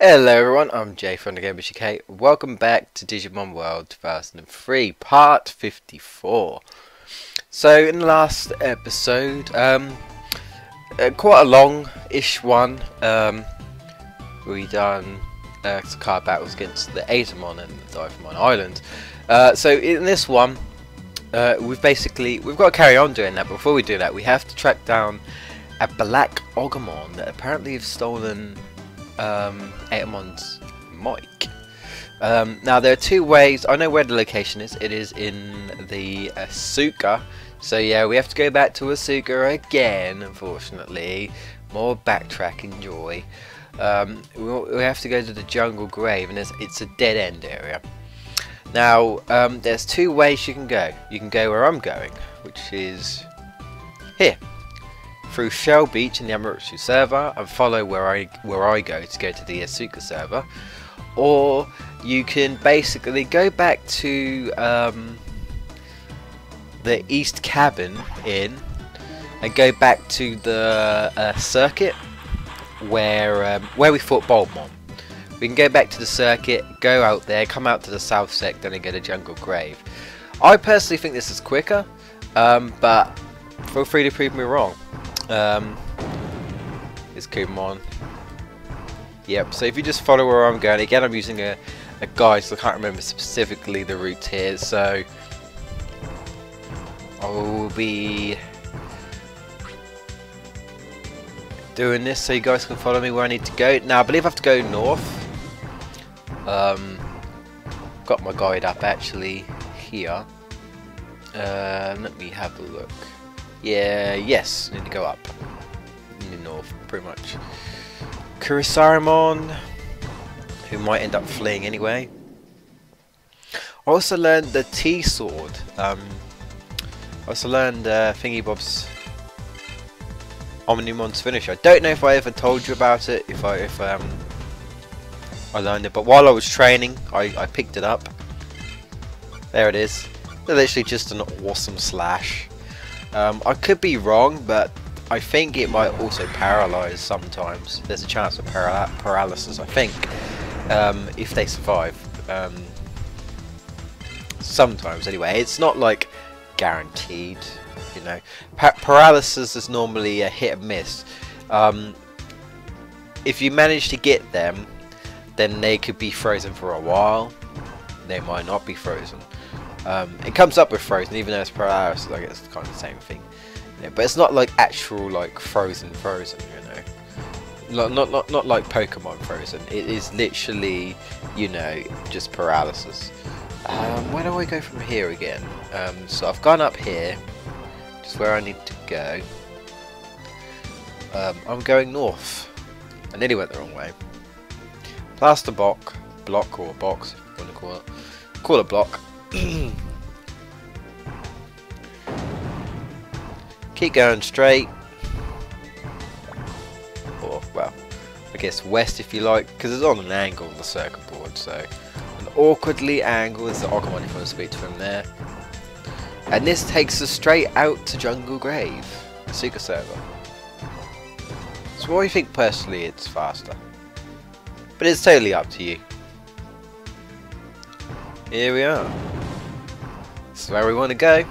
Hello everyone, I'm Jay from the GameBustersUK. Welcome back to Digimon World 2003, part 54. So in the last episode, quite a long-ish one, we done card battles against the Digimon and the Digimon Island. So in this one, we've got to carry on doing that. But before we do that, we have to track down a black Ogumon that apparently have stolen Adamon's mic. Now there are two ways. I know where the location is. It is in the Asuka. So yeah, we have to go back to Asuka again, unfortunately. More backtracking joy. We have to go to the jungle grave, and it's a dead end area. Now there's two ways you can go. You can go where I'm going, which is here, through Shell Beach in the Amaterasu server, and follow where I go to the Asuka server, or you can basically go back to the East Cabin Inn and go back to the circuit where we fought Boltmon. We can go back to the circuit, go out there, come out to the south sector, and get a jungle grave. I personally think this is quicker, but feel free to prove me wrong. Is Kumon. Yep, so if you just follow where I'm going, again I'm using a guide, so I can't remember specifically the route here, so I will be doing this so you guys can follow me where I need to go. Now I believe I have to go north. Got my guide up actually here. Let me have a look. Yeah, yes, need to go up in the north, pretty much. Kurisarimon, who might end up fleeing anyway. I also learned the T-Sword. I also learned Thingy Bob's Omnimon's finisher. I don't know if I ever told you about it, if I learned it, but while I was training, I picked it up. There it is. They're literally just an awesome slash. I could be wrong, but I think it might also paralyze sometimes. There's a chance of paralysis, I think, if they survive. Sometimes, anyway. It's not like guaranteed, you know. Paralysis is normally a hit and miss. If you manage to get them, then they could be frozen for a while. They might not be frozen. It comes up with frozen, even though it's paralysis. I guess it's kind of the same thing, you know, but it's not like actual like frozen, you know. Not like Pokemon frozen. It is literally, you know, just paralysis. Where do I go from here again? So I've gone up here, just where I need to go. I'm going north. I nearly went the wrong way. Plaster block or box, if you want to call it block. Keep going straight, or well, I guess west if you like, because it's on an angle on the circuit board, so an awkwardly angle is the Ogumon if you want to speak to him there. And this takes us straight out to Jungle Grave, the Asuka server. So I think personally it's faster, but it's totally up to you. Here we are. This is where we want to go.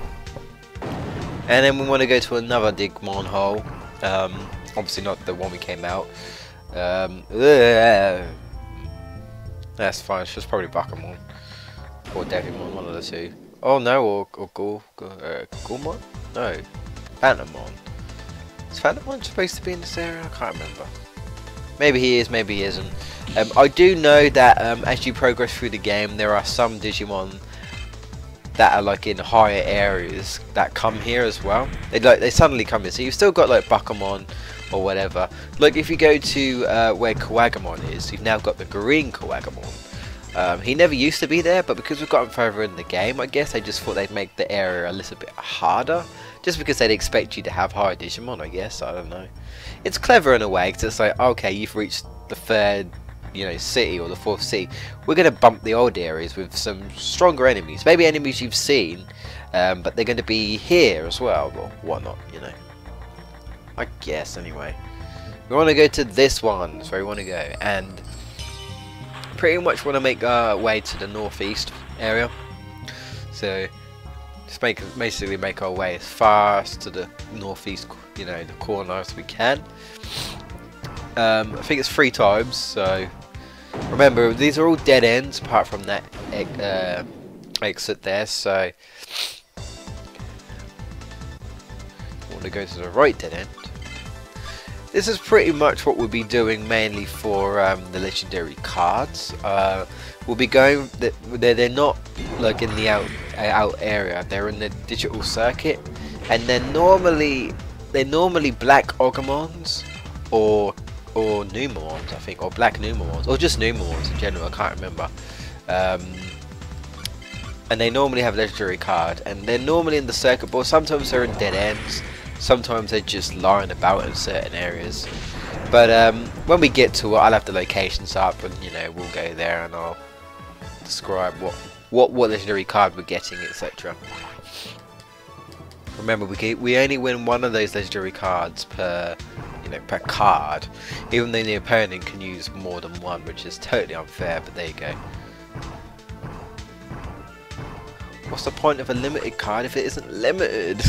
And then we want to go to another Digimon hole. Obviously not the one we came out. That's fine, it's just probably Bakamon. Or Devimon, one of the two. Oh no, or Gulmon? No. Phantomon. Is Phantomon supposed to be in this area? I can't remember. Maybe he is, maybe he isn't. I do know that as you progress through the game, there are some Digimon that are like in higher areas that come here as well. They suddenly come here. So you've still got like Bakamon or whatever. Like if you go to where Kawagamon is, you've now got the green Kawagamon. He never used to be there, but because we've gotten further in the game, I guess they just thought they'd make the area a little bit harder. Just because they'd expect you to have higher Digimon, I guess. I don't know. It's clever in a way, because it's like, okay, you've reached the third, you know, city or the fourth city. We're going to bump the old areas with some stronger enemies. Maybe enemies you've seen, but they're going to be here as well, or whatnot, you know. I guess, anyway. We want to go to this one. That's where we want to go. And pretty much want to make our way to the northeast area. So just basically make our way as fast to the northeast, you know, the corner as we can. I think it's 3 times. So remember, these are all dead ends apart from that exit there. So I want to go to the right dead end. This is pretty much what we'll be doing mainly for the legendary cards. We'll be going. They're not like in the out area. They're in the digital circuit, and they're normally black Ogumons or Numemons, I think, or black Numemons, or just Numemons in general. I can't remember. And they normally have a legendary card, and they're normally in the circuit board. Sometimes they're in dead ends. Sometimes they just lying about in certain areas. But when we get to it, I'll have the locations up, and you know, we'll go there and I'll describe what legendary card we're getting, etc. Remember, we only win one of those legendary cards per card, even though the opponent can use more than one, which is totally unfair. But there you go. What's the point of a limited card if it isn't limited?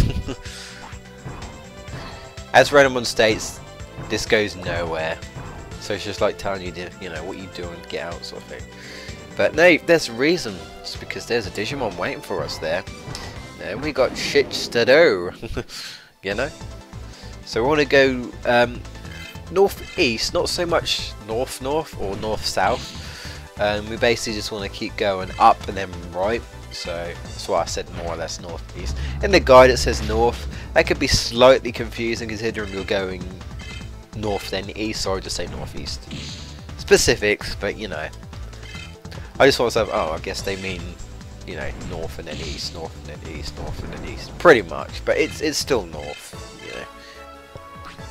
As Renamon states, this goes nowhere. So it's just like telling you, you know, what you do and get out sort of thing. But no, there's a reason. It's because there's a Digimon waiting for us there. And we got shits to do. You know? So we want to go northeast, not so much north-north or north-south. We basically just want to keep going up and then right. So that's why I said more or less northeast. In the guide it says north. That could be slightly confusing considering you're going north then east, so I'll just say northeast. Specifics, but you know. I just want to say, oh, I guess they mean, you know, north and then east, north and then east, north and then east. Pretty much, but it's still north, you know.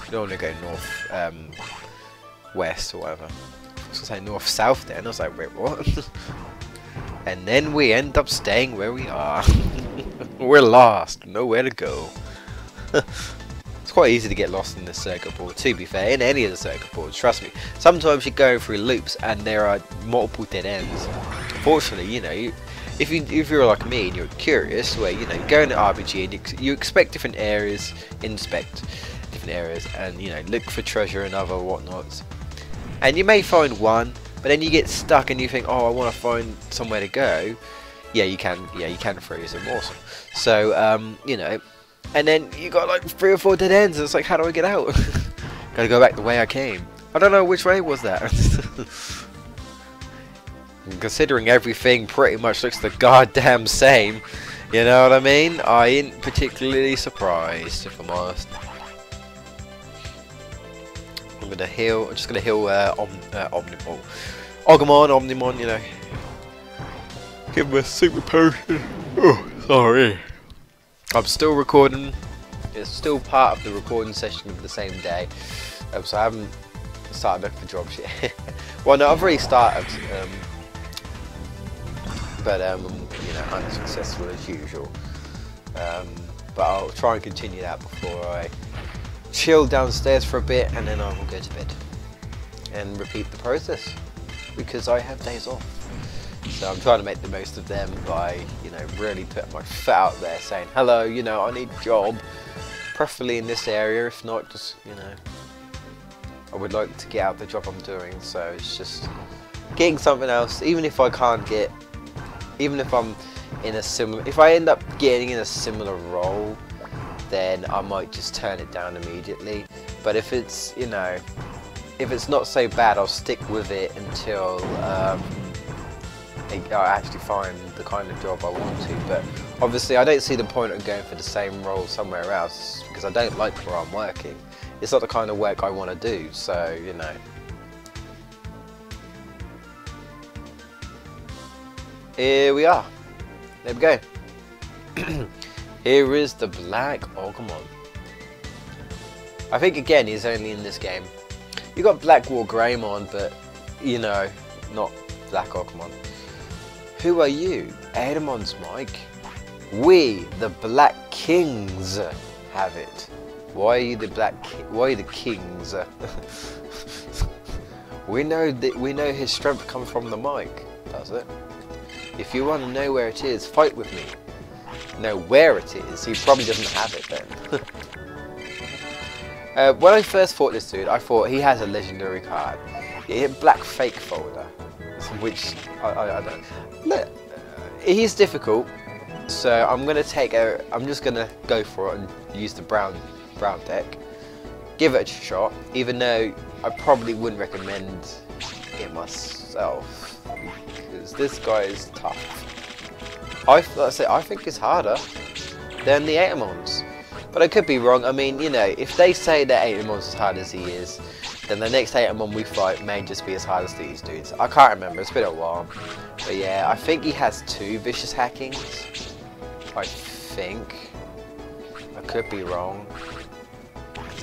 You don't want to go north, west or whatever. I was going to say north-south then, I was like, wait, what? And then we end up staying where we are. We're lost, nowhere to go. It's quite easy to get lost in this circuit board, to be fair, in any of the circuit boards, trust me. Sometimes you go through loops and there are multiple dead ends. Fortunately, you know, if you're like me and you're curious, where, you know, you go into RPG and you expect different areas, inspect different areas, and, you know, look for treasure and other whatnots. And you may find one, but then you get stuck and you think, oh, I want to find somewhere to go. Yeah, you can freeze them, awesome. So, you know, and then you got like 3 or 4 dead ends, and it's like, how do I get out? Gotta go back the way I came. I don't know which way was that. Considering everything pretty much looks the goddamn same, you know what I mean? I ain't particularly surprised, if I'm honest. I'm gonna heal. I'm just gonna heal Omnimon, you know. Give him a super potion. Oh, sorry. I'm still recording. It's still part of the recording session of the same day, so I haven't started looking for jobs yet. Well, no, I've already started, but you know, unsuccessful as usual. But I'll try and continue that before I chill downstairs for a bit, and then I will go to bed and repeat the process because I have days off. So I'm trying to make the most of them by, you know, really putting my foot out there saying, hello, you know, I need a job, preferably in this area, if not, just, you know, I would like to get out the job I'm doing. So it's just getting something else, even if I can't get, even if I'm in a similar, if I end up getting in a similar role, then I might just turn it down immediately. But if it's, you know, if it's not so bad, I'll stick with it until I actually find the kind of job I want to. But obviously I don't see the point of going for the same role somewhere else because I don't like where I'm working. It's not the kind of work I want to do, so, you know. Here we are. There we go. Here is the Black Ogumon. I think again he's only in this game. You got Black War Greymon, but you know, not Black Ogumon. Who are you? Edamon's Mike. We, the Black Kings, have it. Why are you the Black? Why are you the Kings? We know his strength comes from the mic, does it? If you want to know where it is, fight with me. Know where it is, he probably doesn't have it then. When I first fought this dude, I thought he has a legendary card. He hit black fake folder, which I don't. Look, he's difficult, so I'm just gonna go for it and use the brown deck. Give it a shot, even though I probably wouldn't recommend it myself because this guy is tough. I think it's harder than the Atomons, but I could be wrong. I mean, you know, if they say that Atomon's as hard as he is, then the next Atomon we fight may just be as hard as these dudes. I can't remember, it's been a while. But yeah, I think he has 2 vicious hackings. I think. I could be wrong.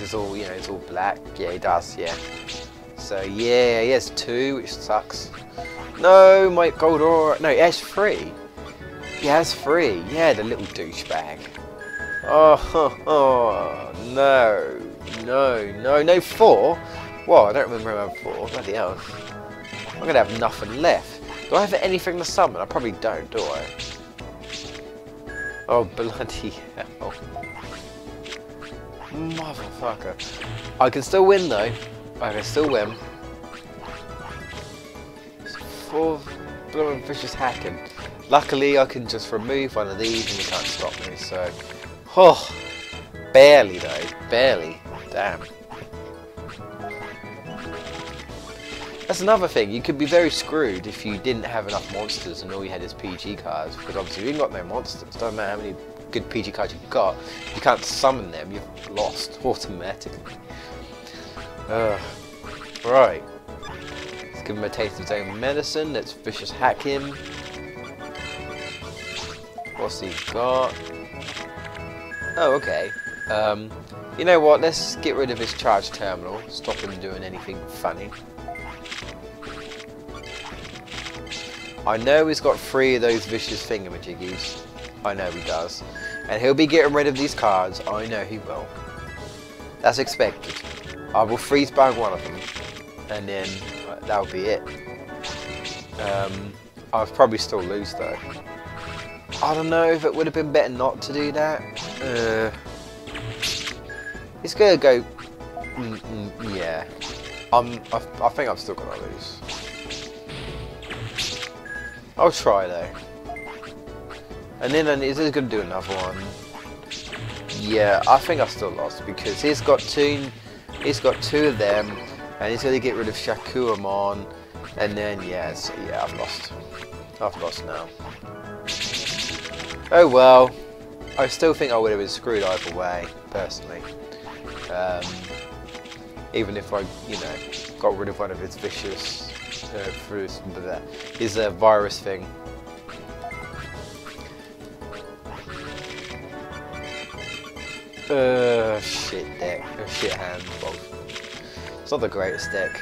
It's all, you know, it's all black. Yeah, he does, yeah. So yeah, he has 2, which sucks. No, my gold aura. No, he has 3. He has 3. Yeah, the little douchebag. Oh, no, 4? Whoa, I don't remember around 4. Bloody hell. I'm gonna have nothing left. Do I have anything to summon? I probably don't, do I? Oh, bloody hell. Motherfucker. I can still win though. I can still win. 4 blooming vicious hacking. Luckily I can just remove one of these and you can't stop me, so. Oh, barely though. Barely. Damn. That's another thing, you could be very screwed if you didn't have enough monsters and all you had is PG cards, because obviously if you've got no monsters, doesn't matter how many good PG cards you've got, you can't summon them, you've lost automatically. Right, let's give him a taste of his own medicine, let's vicious hack him. What's he got? Oh, okay. You know what, let's get rid of his charge terminal, stop him doing anything funny. I know he's got 3 of those vicious thingamajiggies. I know he does. And he'll be getting rid of these cards. I know he will. That's expected. I will freeze bag one of them. And then that'll be it. I'll probably still lose though. I don't know if it would have been better not to do that. It's gonna go... yeah. I think I'm still gonna lose. I'll try though. And then is he going to do another one? Yeah, I think I still lost because he's got 2 of them and he's going to get rid of Shakuramon and then yeah, I've lost. I've lost now. Oh well. I still think I would have been screwed either way, personally. Even if I, you know, got rid of one of his vicious his virus thing. Shit deck. Shit hand. Well, it's not the greatest deck.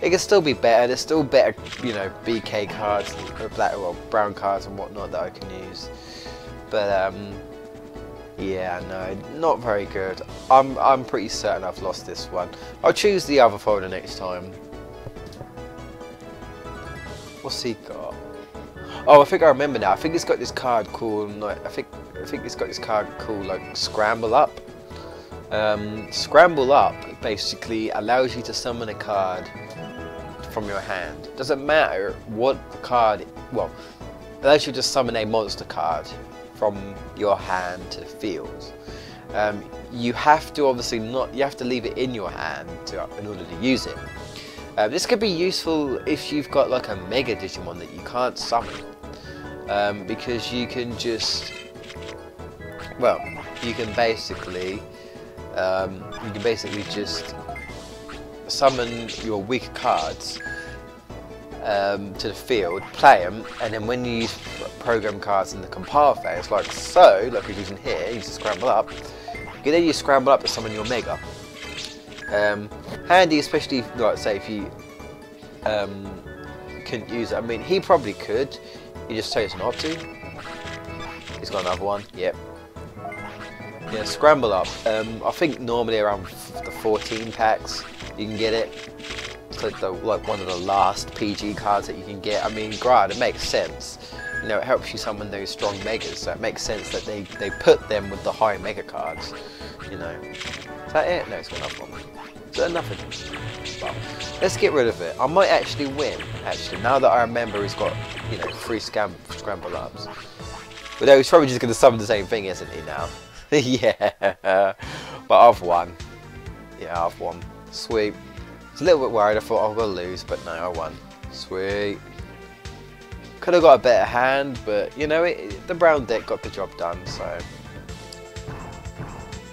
It can still be better. There's still better, you know, BK cards, brown cards and whatnot that I can use. But yeah, no, not very good. I'm pretty certain I've lost this one. I'll choose the other folder next time. What's he got? Oh, I think I remember now. I think it's got this card called like I think it's got this card called like Scramble Up. Scramble Up basically allows you to summon a card from your hand. Doesn't matter what card. Well, it allows you to summon a monster card from your hand to the field. You have to obviously not. You have to leave it in your hand in order to use it. This could be useful if you've got like a Mega Digimon that you can't summon, because you can just, well, you can basically just summon your weak cards to the field, play them, and then when you use program cards in the compile phase, like so, like we're using here, you just scramble up. You then use scramble up to summon your Mega. Handy, especially like say if you couldn't use it. I mean, he probably could. He just chose not to. He's got another one. Yep. Yeah, scramble up. I think normally around the 14 packs you can get it. It's like one of the last PG cards that you can get. I mean, granted, it makes sense. You know, it helps you summon those strong megas, so it makes sense that they put them with the high mega cards. You know, is that it? No, it's got another one. Is that nothing? Well, let's get rid of it. I might actually win. Actually, now that I remember, he's got, you know, 3 scramble ups. But no, he's probably just going to summon the same thing, isn't he? Now, yeah. But I've won. Yeah, I've won. Sweet. I was a little bit worried. I thought I was going to lose, but no, I won. Sweet. Could have got a better hand, but you know, the brown deck got the job done. So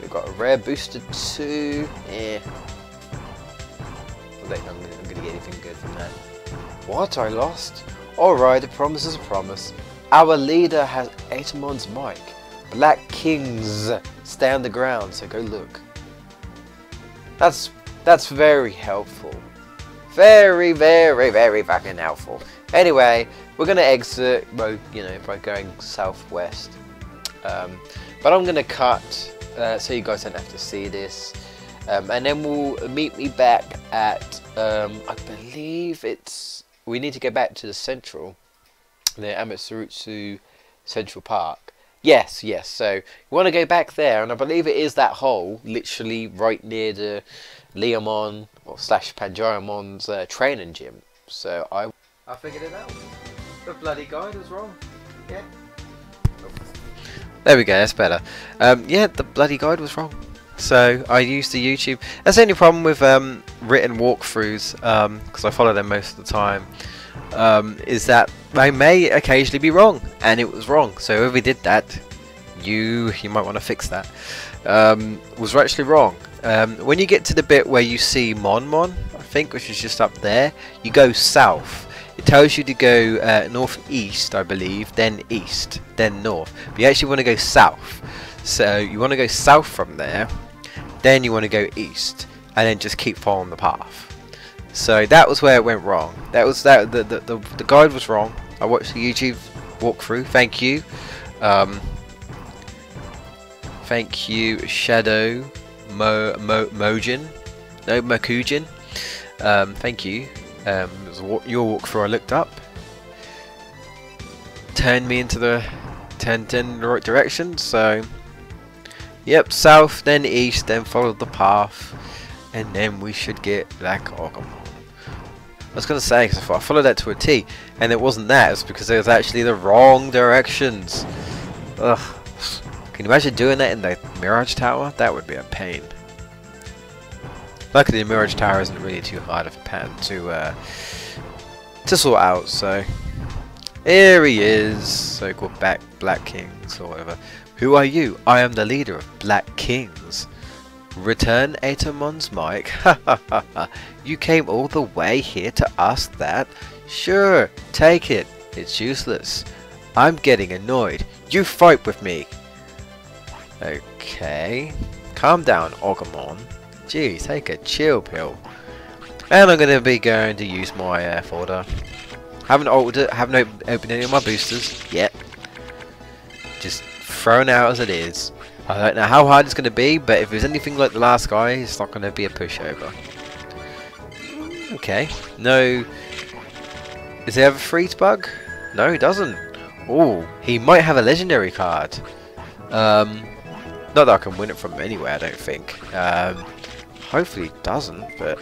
we've got a rare booster 2. Yeah. I don't think I'm gonna get anything good from that. What? I lost? Alright, a promise is a promise. Our leader has Atamon's mic. Black Kings stay on the ground, so go look. That's very helpful. Very, very, very fucking helpful. Anyway, we're gonna exit, you know, by going southwest. But I'm gonna cut so you guys don't have to see this. And then we'll meet me back at I believe we need to go back to the central, the Amatsurusu Central Park. Yes, so we want to go back there, and I believe it is that hole, literally right near the Leomon or / Panjaramon's training gym. So I figured it out. The bloody guide was wrong. Yeah. There we go. That's better. Yeah, the bloody guide was wrong. So I used the YouTube. That's the only problem with written walkthroughs, because I follow them most of the time, is that I may occasionally be wrong, and it was wrong. So whoever did that, you might want to fix that. Was actually wrong. When you get to the bit where you see Mon, I think, which is just up there, you go south. It tells you to go northeast, I believe, then east, then north. But you actually want to go south. So you want to go south from there, then you want to go east, and then just keep following the path. So that was where it went wrong. The guide was wrong. I watched the YouTube walkthrough. Thank you. Thank you, Shadow Mojin. No, Makujin. Thank you. It was your walkthrough I looked up. Turned me into the right direction. So yep, south, then east, then follow the path, and then we should get Black Agumon. I was going to say, because I thought I followed that to a T, and it wasn't that. It's because it was actually the wrong directions. Ugh. Can you imagine doing that in the Mirage Tower? That would be a pain. Luckily, the Mirage Tower isn't really too hard of a pattern to sort out. So here he is, so-called Black Kings or whatever. Who are you? I am the leader of Black Kings. Return Atamon's mic. Ha ha ha ha. You came all the way here to ask that? Sure, take it. It's useless. I'm getting annoyed. You fight with me. Okay. Calm down, Agumon. Gee, take a chill pill. And I'm going to be going to use my folder. Haven't altered it, haven't opened any of my boosters yet. Just thrown out as it is. I don't know how hard it's going to be, but if it's anything like the last guy, it's not going to be a pushover. Okay. No. Does he have a freeze bug? No, he doesn't. Oh, he might have a legendary card. Not that I can win it from anywhere, I don't think. Hopefully he doesn't, but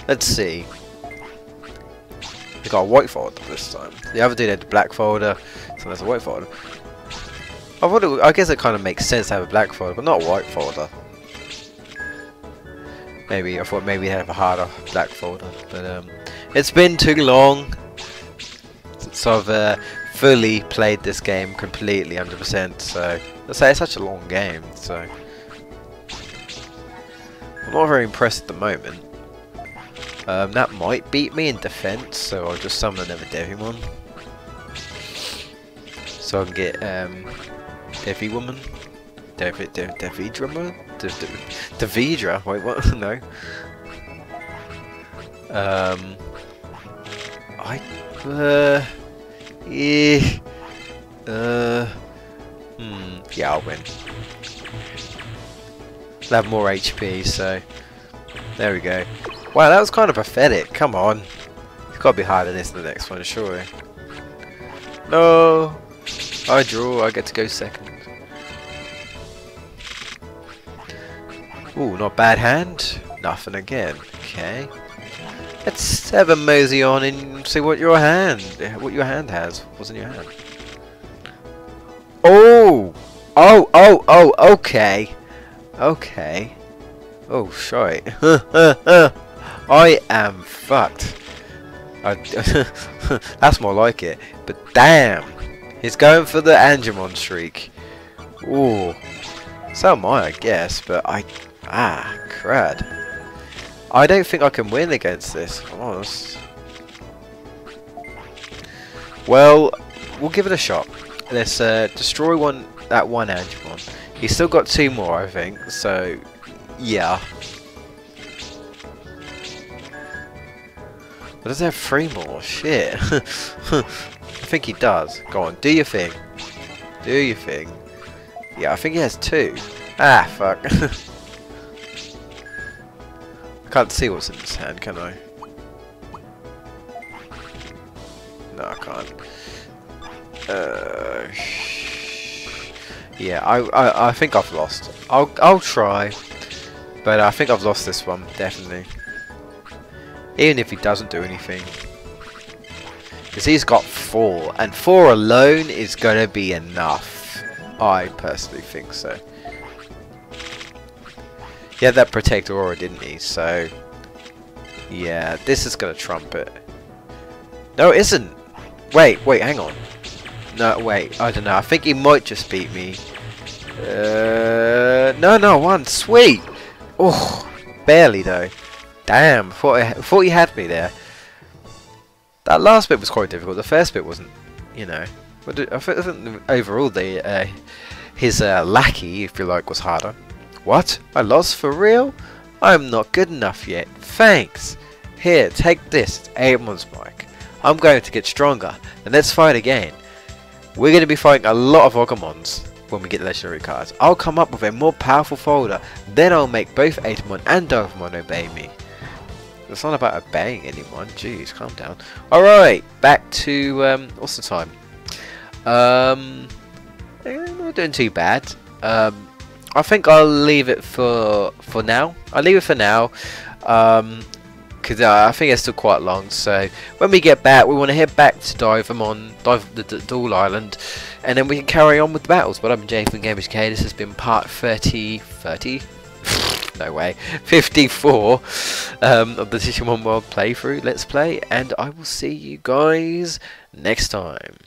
let's see. He got a white folder this time. The other dude had a black folder, so there's a white folder. I guess it kind of makes sense to have a black folder, but not a white folder. Maybe I thought maybe he'd have a harder black folder, but it's been too long since I've fully played this game completely 100%. So let's say it's such a long game, so I'm not very impressed at the moment. That might beat me in defense, so I'll just summon another Digimon, so I can get Devi-woman? Devidra-man? Devidra? Wait, what? No. Yeah, I'll win. I'll have more HP, so there we go. Wow, that was kind of pathetic. Come on. It's got to be harder than this in the next one, surely. No. I draw. I get to go second. Ooh, not bad hand. Nothing again. Okay. Let's have a mosey on and see what your hand has. What's in your hand? Oh! Oh, okay. Okay. Oh, shite. I am fucked. That's more like it. But damn! He's going for the Angemon streak. Ooh. So am I guess, but crud. I don't think I can win against this, if I'm honest. Well, we'll give it a shot. Let's destroy that one Angemon. He's still got 2 more, I think, so yeah. But does he have 3 more? Shit. I think he does. Go on, do your thing. Do your thing. Yeah, I think he has 2. Ah, fuck. I can't see what's in his hand, can I? No, I can't. Yeah, I think I've lost. I'll try, but I think I've lost this one definitely. Even if he doesn't do anything, because he's got 4, and 4 alone is gonna be enough. I personally think so. He had that Protector Aura, didn't he? So yeah, this is gonna trump it. No, it isn't. Wait, hang on. No, wait, I don't know. I think he might just beat me. No, 1. Sweet. Oh, barely though. Damn, thought he had me there. That last bit was quite difficult. The first bit wasn't, you know. But I think overall, his lackey, if you like, was harder. What? I lost for real? I'm not good enough yet. Thanks. Here, take this. It's Amon's mic. I'm going to get stronger. And let's fight again. We're going to be fighting a lot of Pokemons when we get the legendary cards. I'll come up with a more powerful folder. Then I'll make both Atomon and Divamon obey me. It's not about obeying anyone. Jeez, calm down. Alright, back to, what's the time? Not doing too bad. I think I'll leave it for now. I'll leave it for now. Because I think it's still quite long. So when we get back, we want to head back to Divamon, the Dual Island, and then we can carry on with the battles. But I've been Jay from GameBustersUK. This has been part 30. No way, 54 of the Digimon World playthrough. Let's play, and I will see you guys next time.